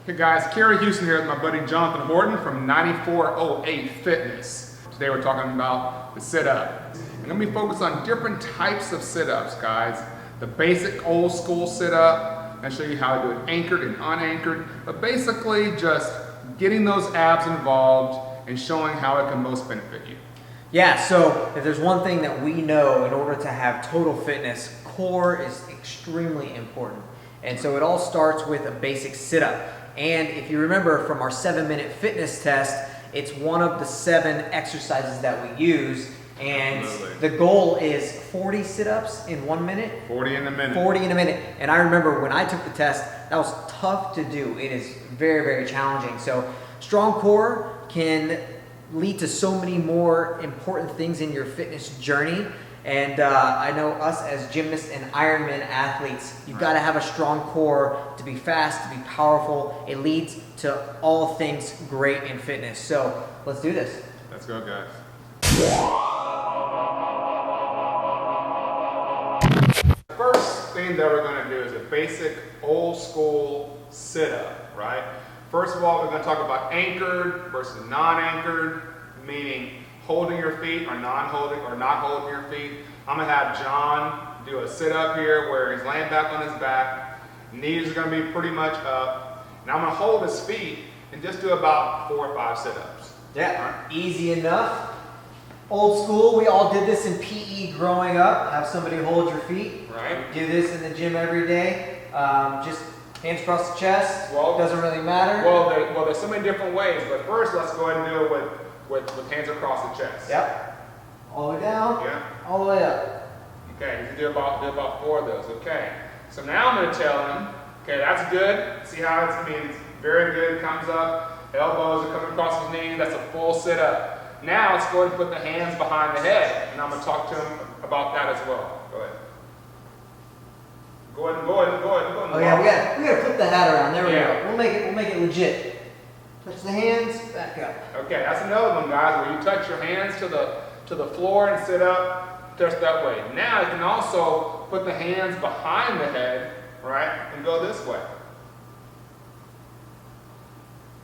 Hey guys, Kerry Houston here with my buddy Jonathan Horton from 9408 Fitness. Today we're talking about the sit-up. I'm going to be focused on different types of sit-ups, guys. The basic old school sit-up. I'll show you how to do it anchored and unanchored. But basically just getting those abs involved and showing how it can most benefit you. Yeah, so if there's one thing that we know in order to have total fitness, core is extremely important. And so it all starts with a basic sit-up. And if you remember from our 7-minute fitness test, it's one of the 7 exercises that we use. And the goal is 40 sit-ups in 1 minute. 40 in a minute. 40 in a minute. And I remember when I took the test, that was tough to do. It is very, very challenging. So strong core can lead to so many more important things in your fitness journey. And I know us as gymnasts and Ironman athletes, you've got to have a strong core to be fast, to be powerful. It leads to all things great in fitness. So let's do this. Let's go, guys. The first thing that we're going to do is a basic old school sit-up, right? First of all, we're going to talk about anchored versus non-anchored, meaning holding your feet or non-holding or not holding your feet. I'm going to have John do a sit-up here where he's laying back on his back. Knees are going to be pretty much up. And I'm going to hold his feet and just do about 4 or 5 sit-ups. Yeah, right. Easy enough. Old school, we all did this in PE growing up. Have somebody hold your feet. Right. Do this in the gym every day. Just hands across the chest. Well, doesn't really matter. Well, there's so many different ways. But first, let's go ahead and do it with hands across the chest. Yep. All the way down. Yeah. All the way up. Okay, you can do about 4 of those. Okay. So now I'm going to tell him, okay, that's good. See how it's very good. Comes up. Elbows are coming across his knees. That's a full sit-up. Now let's go ahead and put the hands behind the head. And I'm going to talk to him about that as well. Go ahead. Go ahead. Oh yeah, we gotta flip the hat around. There we go. We'll make it legit. Touch the hands, back up. Okay, that's another one, guys, where you touch your hands to the floor and sit up just that way. Now you can also put the hands behind the head, right, and go this way.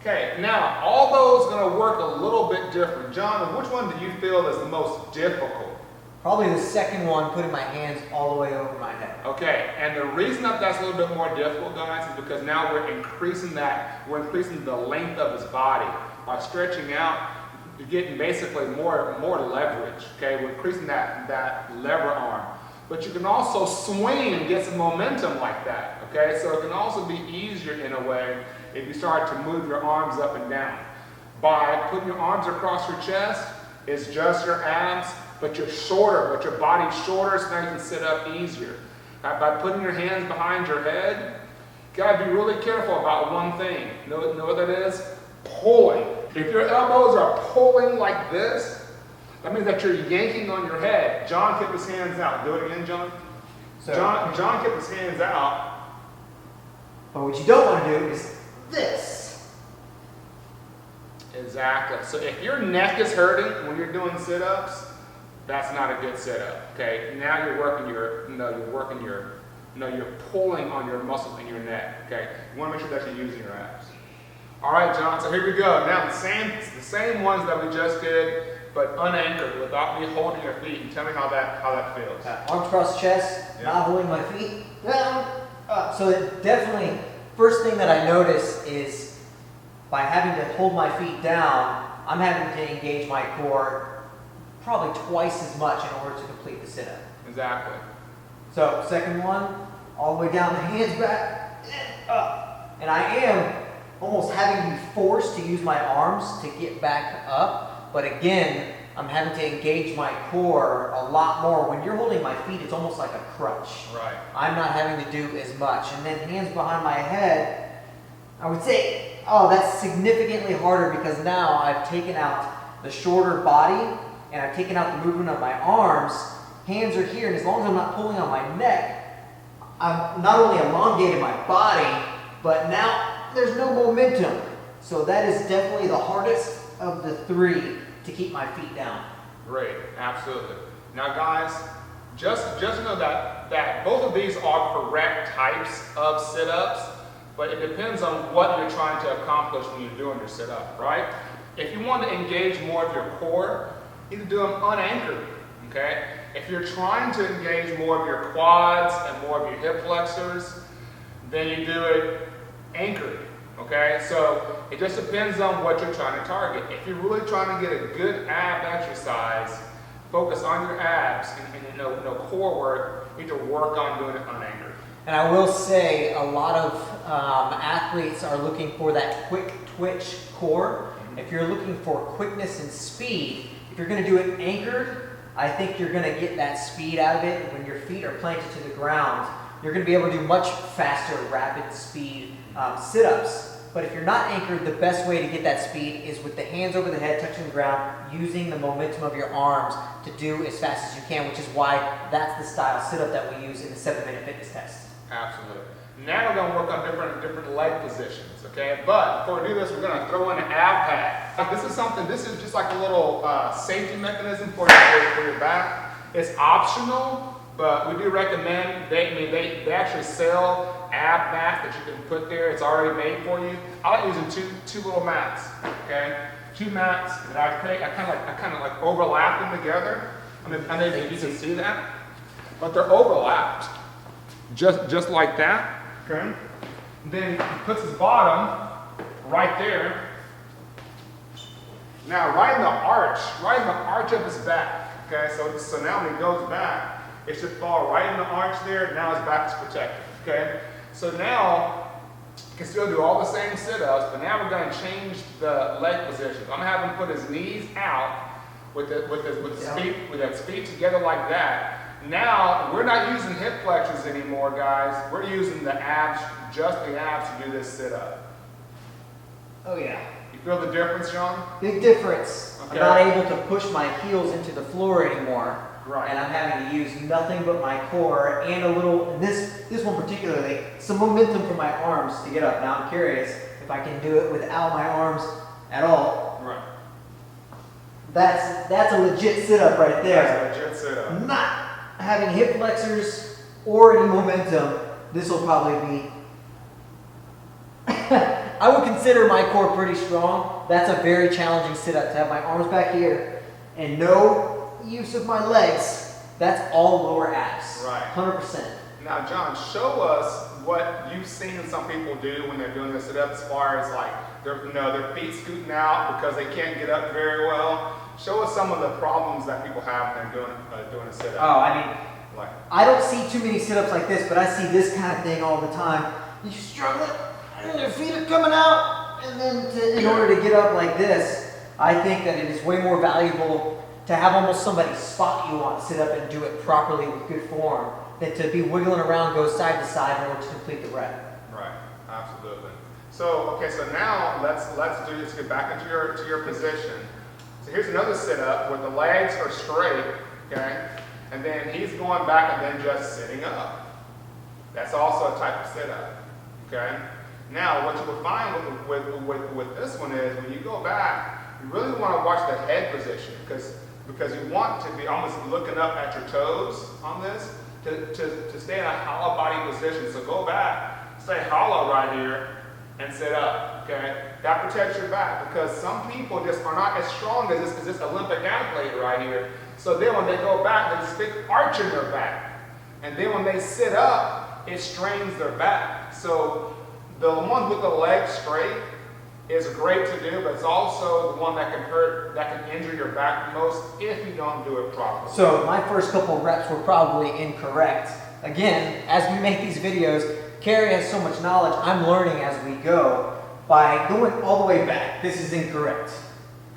Okay, now all those are going to work a little bit different. John, which one do you feel is the most difficult? Probably the second one, putting my hands all the way over my head. Okay, and the reason that that's a little bit more difficult, guys, is because now we're increasing the length of his body. By stretching out, you're getting basically more leverage, okay? We're increasing that lever arm. But you can also swing and get some momentum like that, okay? So it can also be easier in a way if you start to move your arms up and down. By putting your arms across your chest, it's just your abs, but you're shorter, but your body's shorter, so now you can sit up easier. By putting your hands behind your head, you gotta be really careful about one thing. Know what that is? Pulling. If your elbows are pulling like this, that means that you're yanking on your head. John kept his hands out. Do it again, John. So, John kept his hands out. But what you don't want to do is this. Exactly. So if your neck is hurting when you're doing sit-ups, that's not a good sit-up. Okay. Now you're pulling on your muscles in your neck. Okay. You want to make sure that you're using your abs. All right, John. So here we go. Now the same ones that we just did, but unanchored, without me holding your feet. And tell me how that feels. Arms across the chest, not holding my feet, down, up. So it definitely, first thing that I notice is by having to hold my feet down, I'm having to engage my core probably twice as much in order to complete the sit-up. Exactly. So second one, all the way down, the hands back, and up. And I am almost having to be forced to use my arms to get back up. But again, I'm having to engage my core a lot more. When you're holding my feet, it's almost like a crutch. Right. I'm not having to do as much. And then hands behind my head, I would say, oh, that's significantly harder because now I've taken out the shorter body and I've taken out the movement of my arms. Hands are here, and as long as I'm not pulling on my neck, I'm not only elongated my body, but now there's no momentum. So that is definitely the hardest of the 3 to keep my feet down. Great, absolutely. Now guys, just know that both of these are correct types of sit-ups, but it depends on what you're trying to accomplish when you're doing your sit-up, right? If you want to engage more of your core, you can do them unanchored, okay? If you're trying to engage more of your quads and more of your hip flexors, then you do it anchored, okay? So it just depends on what you're trying to target. If you're really trying to get a good ab exercise, focus on your abs and no core work, you need to work on doing it unanchored. And I will say a lot of athletes are looking for that quick twitch core. If you're looking for quickness and speed, if you're going to do it anchored, I think you're going to get that speed out of it. When your feet are planted to the ground, you're going to be able to do much faster, rapid speed sit-ups. But if you're not anchored, the best way to get that speed is with the hands over the head, touching the ground, using the momentum of your arms to do as fast as you can, which is why that's the style sit-up that we use in the 7-minute fitness test. Absolutely. Now we're going to work on different leg positions, okay? But before we do this, we're going to throw in an ab pad. This is just like a little safety mechanism for your back. It's optional, but we do recommend, they actually sell ab mats that you can put there. It's already made for you. I like using two little mats, okay? 2 mats that I kind of like overlap them together. I don't know if you can see that, but they're overlapped, just like that, okay? Then he puts his bottom right there. Now, right in the arch of his back, okay? So now when he goes back, it should fall right in the arch there. Now his back is protected, okay? So now, you can still do all the same sit-ups, but now we're going to change the leg position. I'm going to have him put his knees out with his feet together like that. Now, we're not using hip flexors anymore, guys. We're using the abs, just the abs to do this sit-up. Oh yeah. You feel the difference, Sean? Big difference. Okay. I'm not able to push my heels into the floor anymore. Right. And I'm having to use nothing but my core and a little, and this one particularly, some momentum from my arms to get up. Now I'm curious if I can do it without my arms at all. Right. That's a legit sit-up right there. That's a legit sit-up. Not having hip flexors or any momentum, this will probably be I would consider my core pretty strong. That's a very challenging sit-up to have my arms back here and no use of my legs. That's all lower abs. Right. 100%. Now, John, show us what you've seen some people do when they're doing the sit-up, as far as like their feet scooting out because they can't get up very well. Show us some of the problems that people have when they're doing a sit-up. Oh, I mean, I don't see too many sit-ups like this, but I see this kind of thing all the time. You struggle, and your feet are coming out, and then in order to get up like this, I think that it is way more valuable to have almost somebody spot you on sit up and do it properly with good form than to be wiggling around, go side to side in order to complete the rep. Right, absolutely. So, okay, so now let's get back into your position. So here's another sit-up where the legs are straight, okay? And then he's going back and then just sitting up. That's also a type of sit-up, okay? Now, what you will find with this one is when you go back, you really want to watch the head position because you want to be almost looking up at your toes on this to stay in a hollow body position. So go back, stay hollow right here, and sit up, okay? That protects your back because some people just are not as strong as this Olympic athlete right here. So then when they go back, there's this big arch in their back. And then when they sit up, it strains their back. So the one with the legs straight is great to do, but it's also the one that can hurt, that can injure your back most if you don't do it properly. So my first couple of reps were probably incorrect. Again, as we make these videos, Carrie has so much knowledge, I'm learning as we go. By going all the way back, this is incorrect.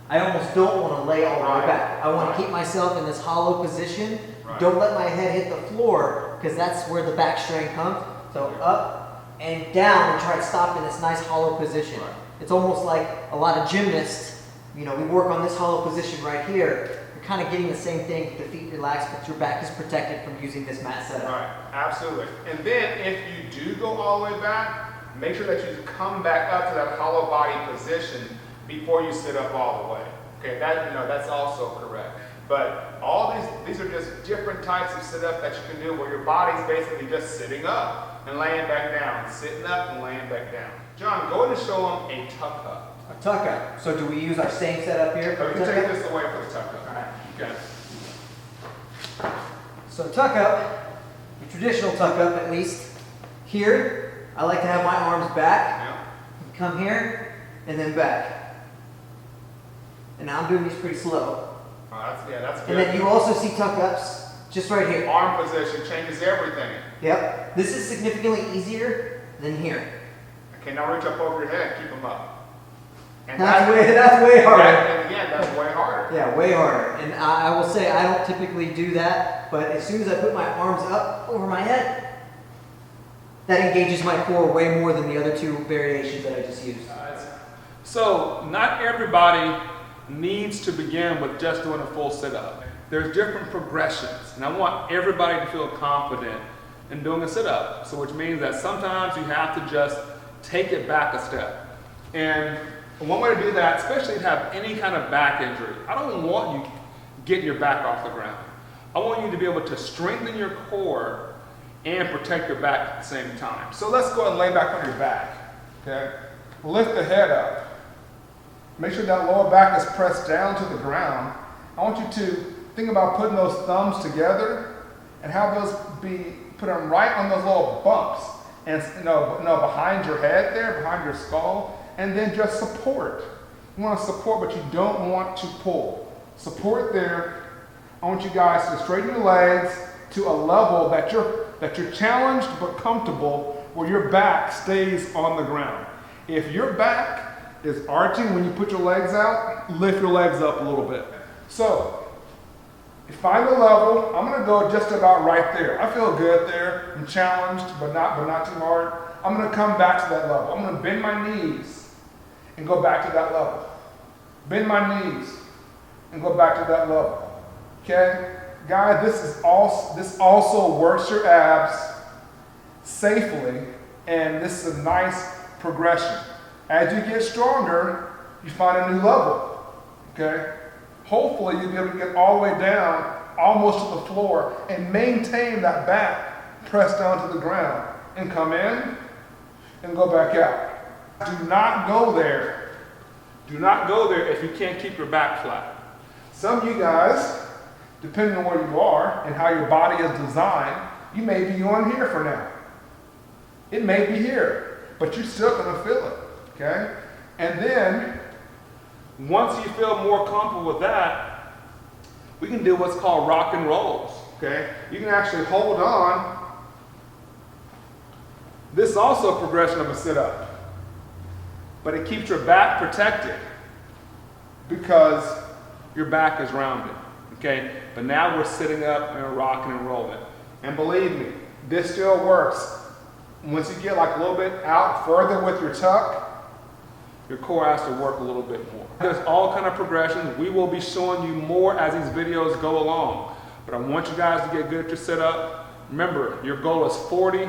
I almost don't want to lay all the way back. I want to keep myself in this hollow position. Don't let my head hit the floor because that's where the back strain comes. So up and down and try to stop in this nice hollow position. It's almost like a lot of gymnasts, we work on this hollow position right here. You're kind of getting the same thing, the feet relaxed, but your back is protected from using this mat setup. Right, absolutely. And then if you do go all the way back, make sure that you come back up to that hollow body position before you sit up all the way. Okay, that's also correct. But all these are just different types of sit-up that you can do where your body's basically just sitting up. and laying back down, sitting up and laying back down. John, go ahead and show them a tuck up. A tuck up. So do we use our same setup here? So you can take this away for the tuck up. All right. Okay. So tuck up, the traditional tuck up at least. Here, I like to have my arms back. Yeah. Come here, and then back. And now I'm doing these pretty slow. Oh, that's good. And then you also see tuck ups just right here. Arm position changes everything. Yep. This is significantly easier than here. Okay, now reach up over your head, keep them up. And That's way harder. And again, that's way harder. Yeah, way harder. And I will say I don't typically do that, but as soon as I put my arms up over my head, that engages my core way more than the other two variations that I just used. So not everybody needs to begin with just doing a full sit-up. There's different progressions, and I want everybody to feel confident in doing a sit-up. So which means that sometimes you have to just take it back a step. And one way to do that, especially if you have any kind of back injury, I don't want you getting your back off the ground. I want you to be able to strengthen your core and protect your back at the same time. So let's go ahead and lay back on your back. Okay? Lift the head up. Make sure that lower back is pressed down to the ground. I want you to think about putting those thumbs together and have those put them right on those little bumps. And behind your head there, behind your skull. And then just support. You want to support, but you don't want to pull. Support there. I want you guys to straighten your legs to a level that you're challenged but comfortable, where your back stays on the ground. If your back is arching when you put your legs out, lift your legs up a little bit. So, you find the level. I'm going to go just about right there. I feel good there. I'm challenged, but not too hard. I'm going to come back to that level. I'm going to bend my knees and go back to that level. Bend my knees and go back to that level. Okay? Guys, this also works your abs safely, and this is a nice progression. As you get stronger, you find a new level. Okay? Hopefully you'll be able to get all the way down, almost to the floor, and maintain that back pressed down to the ground. And come in and go back out. Do not go there. Do not go there if you can't keep your back flat. Some of you guys, depending on where you are and how your body is designed, you may be on here for now. It may be here, but you're still going to feel it. Okay? And then, once you feel more comfortable with that, we can do what's called rock and rolls. Okay? You can actually hold on. This is also a progression of a sit-up. But it keeps your back protected because your back is rounded. Okay? But now we're sitting up and we're rocking and rolling. And believe me, this still works. Once you get like a little bit out further with your tuck, your core has to work a little bit more. There's all kind of progressions. We will be showing you more as these videos go along. But I want you guys to get good at your sit-up. Remember, your goal is 40,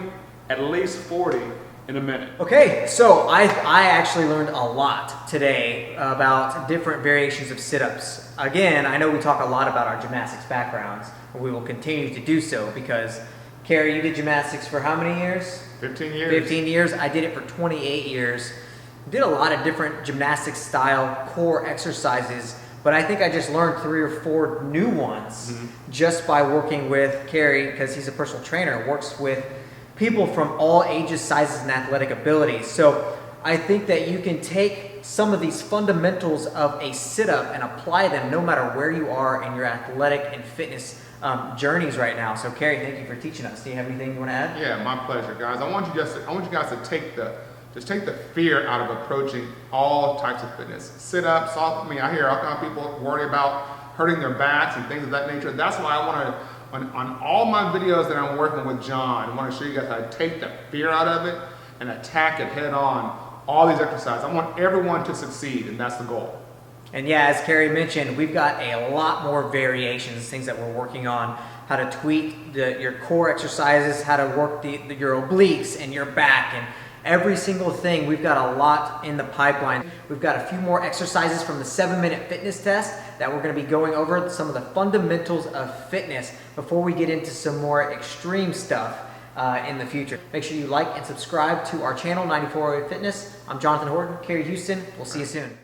at least 40 in a minute. Okay, so I actually learned a lot today about different variations of sit-ups. Again, I know we talk a lot about our gymnastics backgrounds, and we will continue to do so because, Carrie, you did gymnastics for how many years? 15 years. 15 years. I did it for 28 years. Did a lot of different gymnastics style core exercises, but I think I just learned 3 or 4 new ones just by working with Carrie, because he's a personal trainer, works with people from all ages, sizes, and athletic abilities. So I think that you can take some of these fundamentals of a sit-up and apply them no matter where you are in your athletic and fitness journeys right now. So Carrie, thank you for teaching us. Do you have anything you want to add? Yeah, my pleasure, guys. I want you guys to take the fear out of approaching all types of fitness. Sit-ups, I hear all kinds of people worry about hurting their backs and things of that nature. That's why I want to, on all my videos that I'm working with John, I want to show you guys how to take the fear out of it and attack it head on. All these exercises. I want everyone to succeed, and that's the goal. And yeah, as Carrie mentioned, we've got a lot more variations, things that we're working on, how to tweak your core exercises, how to work your obliques and your back, and every single thing. We've got a lot in the pipeline. We've got a few more exercises from the 7-minute fitness test that we're going to be going over some of the fundamentals of fitness before we get into some more extreme stuff. in the future. Make sure you like and subscribe to our channel, 9408 Fitness. I'm Jonathan Horton, Kerry Houston. We'll see you soon.